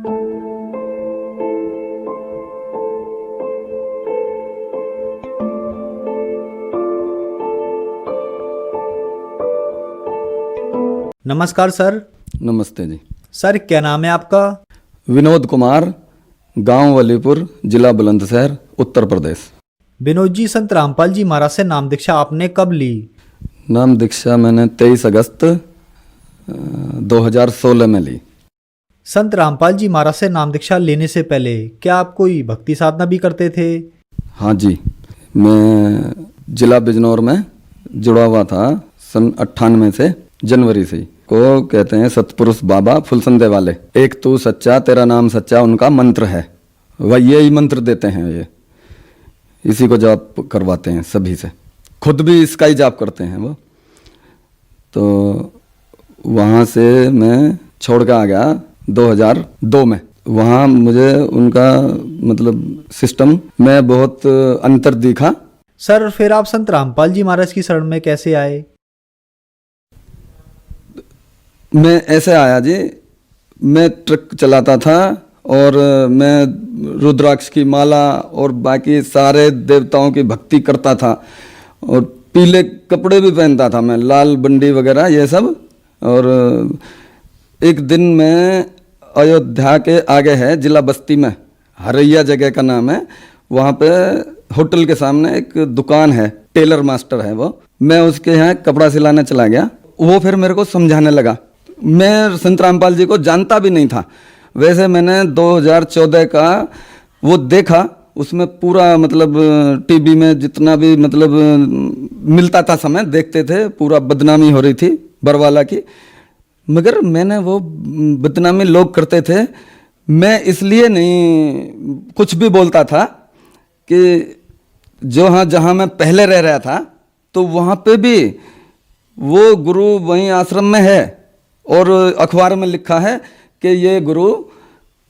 नमस्कार सर। नमस्ते जी। सर क्या नाम है आपका? विनोद कुमार, गांव वलीपुर, जिला बुलंदशहर, उत्तर प्रदेश। विनोद जी, संत रामपाल जी महाराज से नाम दीक्षा आपने कब ली? नाम दीक्षा मैंने 23 अगस्त 2016 में ली। संत रामपाल जी महाराज से नाम दीक्षा लेने से पहले क्या आप कोई भक्ति साधना भी करते थे? हाँ जी, मैं जिला बिजनौर में जुड़ा हुआ था सन 98 से, जनवरी से। को कहते हैं सतपुरुष बाबा फुलसंदे वाले, एक तू सच्चा तेरा नाम सच्चा, उनका मंत्र है। वह यही मंत्र देते हैं, ये इसी को जाप करवाते हैं सभी से, खुद भी इसका ही जाप करते हैं वो। तो वहाँ से मैं छोड़ के आ गया 2002 में। वहाँ मुझे उनका मतलब सिस्टम में बहुत अंतर दिखा। सर फिर आप संत रामपाल जी महाराज की शरण में कैसे आए? मैं ऐसे आया जी, मैं ट्रक चलाता था और मैं रुद्राक्ष की माला और बाकी सारे देवताओं की भक्ति करता था और पीले कपड़े भी पहनता था मैं, लाल बंडी वगैरह ये सब। और एक दिन मैं अयोध्या के आगे है, जिला बस्ती में, हरैया जगह का नाम है, वहाँ पे होटल के सामने एक दुकान है, टेलर मास्टर है वो। मैं उसके यहाँ कपड़ा सिलाने चला गया। वो फिर मेरे को समझाने लगा। मैं संत रामपाल जी को जानता भी नहीं था। वैसे मैंने 2014 का वो देखा, उसमें पूरा मतलब टीवी में जितना भी मतलब मिलता था समय देखते थे, पूरा बदनामी हो रही थी बरवाला की। मगर मैंने वो बदनामी लोग करते थे, मैं इसलिए नहीं कुछ भी बोलता था कि जो हाँ जहाँ मैं पहले रह रहा था तो वहाँ पे भी वो गुरु वहीं आश्रम में है और अखबार में लिखा है कि ये गुरु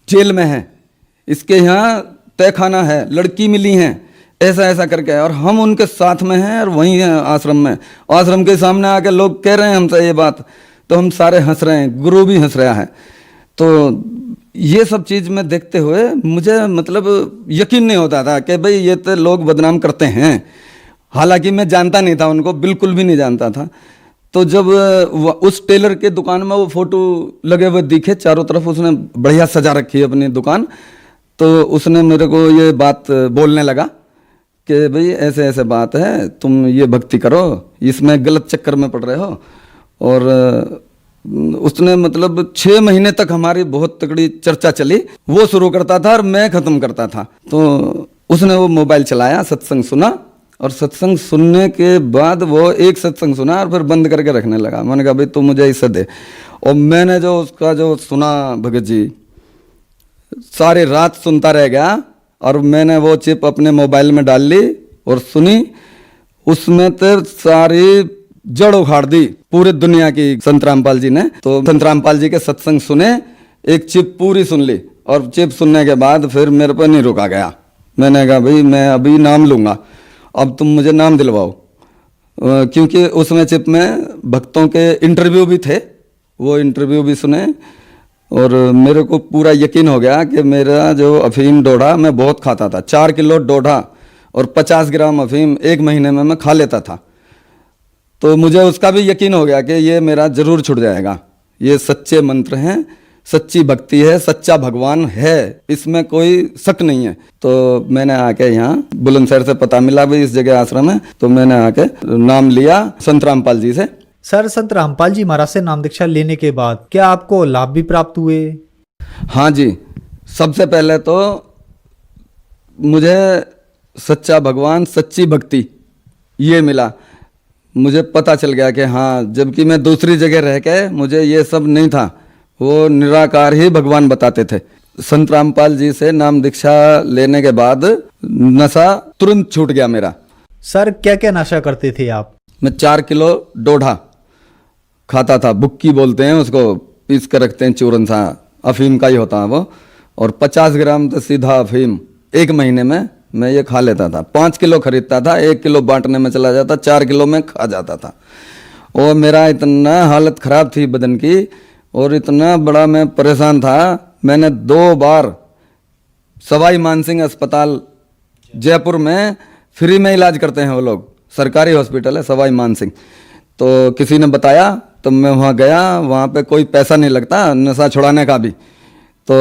जेल में है, इसके यहाँ तहखाना है, लड़की मिली हैं, ऐसा ऐसा करके। और हम उनके साथ में हैं और वहीं हैं आश्रम में। आश्रम के सामने आके लोग कह रहे हैं हमसे ये बात, तो हम सारे हंस रहे हैं, गुरु भी हंस रहा है। तो ये सब चीज़ में देखते हुए मुझे मतलब यकीन नहीं होता था कि भाई ये तो लोग बदनाम करते हैं। हालांकि मैं जानता नहीं था उनको, बिल्कुल भी नहीं जानता था। तो जब उस टेलर के दुकान में वो फोटो लगे हुए दिखे चारों तरफ, उसने बढ़िया सजा रखी है अपनी दुकान, तो उसने मेरे को ये बात बोलने लगा कि भाई ऐसे ऐसे बात है, तुम ये भक्ति करो, इसमें गलत चक्कर में पड़ रहे हो। और उसने मतलब 6 महीने तक हमारी बहुत तगड़ी चर्चा चली। वो शुरू करता था और मैं ख़त्म करता था। तो उसने वो मोबाइल चलाया, सत्संग सुना, और सत्संग सुनने के बाद वो एक सत्संग सुना और फिर बंद करके रखने लगा। मैंने कहा भाई तू मुझे इसे दे। और मैंने जो उसका जो सुना भगत जी, सारी रात सुनता रह गया। और मैंने वो चिप अपने मोबाइल में डाल ली और सुनी। उसमें तो सारी जड़ उखाड़ दी पूरी दुनिया की संत रामपाल जी ने। तो संत रामपाल जी के सत्संग सुने, एक चिप पूरी सुन ली। और चिप सुनने के बाद फिर मेरे पर नहीं रुका गया। मैंने कहा भाई मैं अभी नाम लूँगा, अब तुम मुझे नाम दिलवाओ। क्योंकि उसमें चिप में भक्तों के इंटरव्यू भी थे, वो इंटरव्यू भी सुने। और मेरे को पूरा यकीन हो गया कि मेरा जो अफीम डोढा मैं बहुत खाता था, 4 किलो डोढा और 50 ग्राम अफीम एक महीने में मैं खा लेता था। तो मुझे उसका भी यकीन हो गया कि ये मेरा जरूर छूट जाएगा। ये सच्चे मंत्र हैं, सच्ची भक्ति है, सच्चा भगवान है, इसमें कोई शक नहीं है। तो मैंने आके यहाँ बुलंदशहर से पता मिला भी इस जगह आश्रम है, तो मैंने आके नाम लिया संत रामपाल जी से। सर संत रामपाल जी महाराज से नाम दीक्षा लेने के बाद क्या आपको लाभ भी प्राप्त हुए? हाँ जी, सबसे पहले तो मुझे सच्चा भगवान, सच्ची भक्ति ये मिला। मुझे पता चल गया कि हाँ, जबकि मैं दूसरी जगह रह के मुझे ये सब नहीं था, वो निराकार ही भगवान बताते थे। संत रामपाल जी से नाम दीक्षा लेने के बाद नशा तुरंत छूट गया मेरा। सर क्या क्या नशा करते थे आप? मैं 4 किलो डोढा खाता था, बुक्की बोलते हैं उसको, पीस कर रखते हैं चूरन सा, अफीम का ही होता है वो। और 50 ग्राम तो सीधा अफीम एक महीने में मैं ये खा लेता था। 5 किलो खरीदता था, 1 किलो बांटने में चला जाता, 4 किलो में खा जाता था। और मेरा इतना हालत ख़राब थी बदन की, और इतना बड़ा मैं परेशान था, मैंने 2 बार सवाई मानसिंह अस्पताल जयपुर में फ्री में इलाज करते हैं वो लोग, सरकारी हॉस्पिटल है सवाई मानसिंह। तो किसी ने बताया तो मैं वहाँ गया, वहाँ पे कोई पैसा नहीं लगता नशा छुड़ाने का भी। तो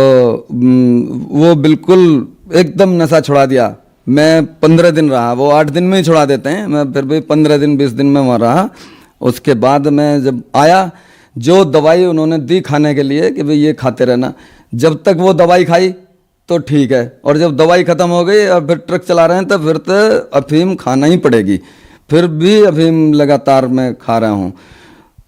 वो बिल्कुल एकदम नशा छुड़ा दिया। मैं 15 दिन रहा, वो 8 दिन में ही छुड़ा देते हैं, मैं फिर भी 15 दिन 20 दिन में वहाँ रहा। उसके बाद मैं जब आया, जो दवाई उन्होंने दी खाने के लिए कि भाई ये खाते रहना, जब तक वो दवाई खाई तो ठीक है, और जब दवाई ख़त्म हो गई और फिर ट्रक चला रहे हैं तो फिर तो अफीम खाना ही पड़ेगी। फिर भी अफीम लगातार मैं खा रहा हूँ।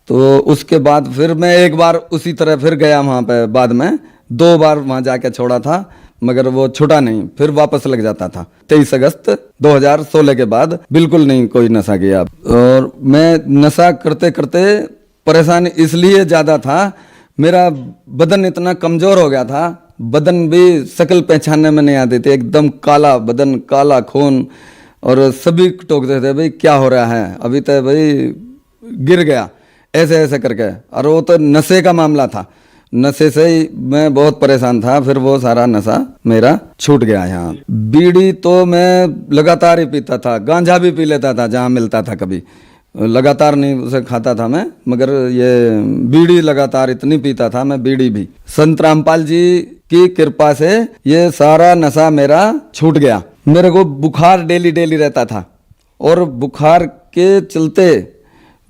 तो उसके बाद फिर मैं एक बार उसी तरह फिर गया वहाँ पे, बाद में 2 बार वहाँ जाके छोड़ा था, मगर वो छूटा नहीं, फिर वापस लग जाता था। 23 अगस्त 2016 के बाद बिल्कुल नहीं कोई नशा किया। और मैं नशा करते करते परेशान इसलिए ज़्यादा था, मेरा बदन इतना कमज़ोर हो गया था, बदन भी शक्ल पहचानने में नहीं आती थी, एकदम काला बदन, काला खून, और सभी टोकते थे भाई क्या हो रहा है, अभी तो भाई गिर गया, ऐसे ऐसे करके। और वो तो नशे का मामला था, नशे से ही मैं बहुत परेशान था। फिर वो सारा नशा मेरा छूट गया। यहाँ बीड़ी तो मैं लगातार ही पीता था, गांजा भी पी लेता था जहाँ मिलता था, कभी लगातार नहीं उसे खाता था मैं, मगर ये बीड़ी लगातार इतनी पीता था मैं, बीड़ी भी। संत रामपाल जी की कृपा से ये सारा नशा मेरा छूट गया। मेरे को बुखार डेली डेली रहता था, और बुखार के चलते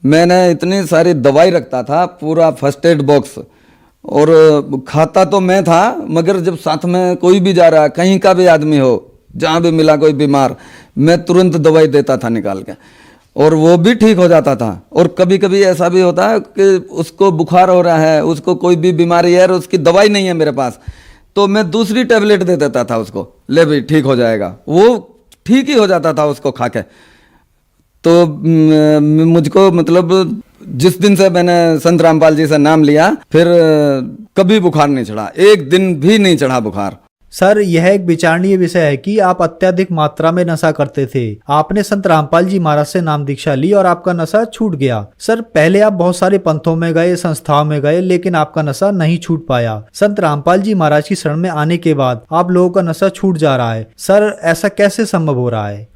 मैंने इतनी सारी दवाई रखता था, पूरा फर्स्ट एड बॉक्स, और खाता तो मैं था, मगर जब साथ में कोई भी जा रहा, कहीं का भी आदमी हो, जहाँ भी मिला कोई बीमार, मैं तुरंत दवाई देता था निकाल के, और वो भी ठीक हो जाता था। और कभी कभी ऐसा भी होता है कि उसको बुखार हो रहा है, उसको कोई भी बीमारी है और उसकी दवाई नहीं है मेरे पास, तो मैं दूसरी टेबलेट दे देता था उसको, ले भाई ठीक हो जाएगा, वो ठीक ही हो जाता था उसको खा के। तो मुझको मतलब जिस दिन से मैंने संत रामपाल जी से नाम लिया, फिर कभी बुखार नहीं चढ़ा, एक दिन भी नहीं चढ़ा बुखार। सर, यह एक विचारणीय विषय है कि आप अत्यधिक मात्रा में नशा करते थे। आपने संत रामपाल जी महाराज से नाम दीक्षा ली और आपका नशा छूट गया। सर, पहले आप बहुत सारे पंथों में गए, संस्थाओं में गए, लेकिन आपका नशा नहीं छूट पाया। संत रामपाल जी महाराज की शरण में आने के बाद आप लोगों का नशा छूट जा रहा है। सर, ऐसा कैसे संभव हो रहा है?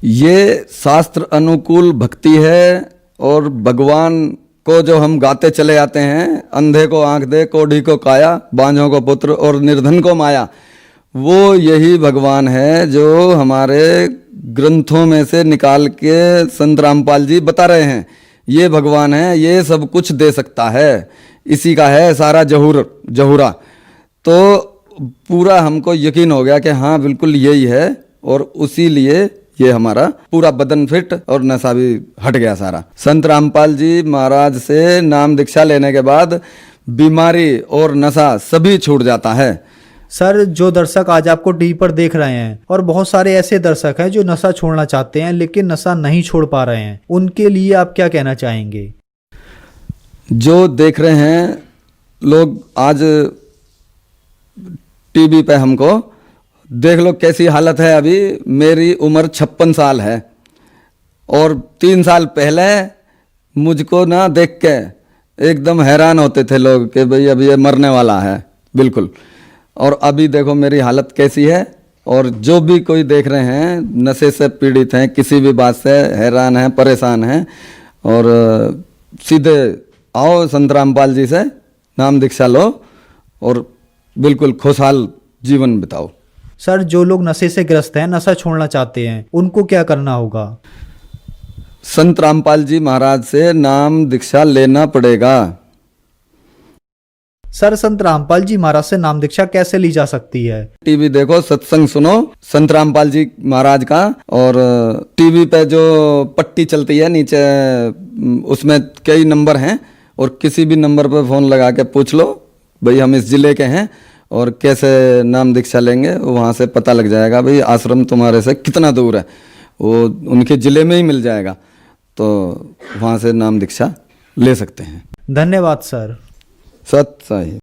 ये शास्त्र अनुकूल भक्ति है, और भगवान को जो हम गाते चले आते हैं, अंधे को आंख दे, कोढ़ी को काया, बांझों को पुत्र और निर्धन को माया, वो यही भगवान है जो हमारे ग्रंथों में से निकाल के संत रामपाल जी बता रहे हैं। ये भगवान है, ये सब कुछ दे सकता है, इसी का है सारा जहूरा। तो पूरा हमको यकीन हो गया कि हाँ बिल्कुल यही है, और उसी लिए ये हमारा पूरा बदन फिट और नशा भी हट गया सारा। संत रामपाल जी महाराज से नाम दीक्षा लेने के बाद बीमारी और नशा सभी छूट जाता है। सर, जो दर्शक आज आपको टीवी पर देख रहे हैं, और बहुत सारे ऐसे दर्शक हैं जो नशा छोड़ना चाहते हैं लेकिन नशा नहीं छोड़ पा रहे हैं, उनके लिए आप क्या कहना चाहेंगे? जो देख रहे हैं लोग आज टीवी पे, हमको देख लो कैसी हालत है। अभी मेरी उम्र 56 साल है, और 3 साल पहले मुझको ना देख के एकदम हैरान होते थे लोग कि भाई अभी ये मरने वाला है बिल्कुल। और अभी देखो मेरी हालत कैसी है। और जो भी कोई देख रहे हैं नशे से पीड़ित हैं, किसी भी बात से हैरान हैं, परेशान हैं, और सीधे आओ संत रामपाल जी से नाम दीक्षा लो और बिल्कुल खुशहाल जीवन बिताओ। सर, जो लोग नशे से ग्रस्त हैं, नशा छोड़ना चाहते हैं, उनको क्या करना होगा? संत रामपाल जी महाराज से नाम दीक्षा लेना पड़ेगा। सर, संत रामपाल जी महाराज से नाम दीक्षा कैसे ली जा सकती है? टीवी देखो, सत्संग सुनो संत रामपाल जी महाराज का, और टीवी पे जो पट्टी चलती है नीचे, उसमें कई नंबर हैं, और किसी भी नंबर पे फोन लगा के पूछ लो भाई हम इस जिले के हैं और कैसे नाम दीक्षा लेंगे, वहाँ से पता लग जाएगा भाई आश्रम तुम्हारे से कितना दूर है, वो उनके ज़िले में ही मिल जाएगा, तो वहाँ से नाम दीक्षा ले सकते हैं। धन्यवाद सर। सत साहिब।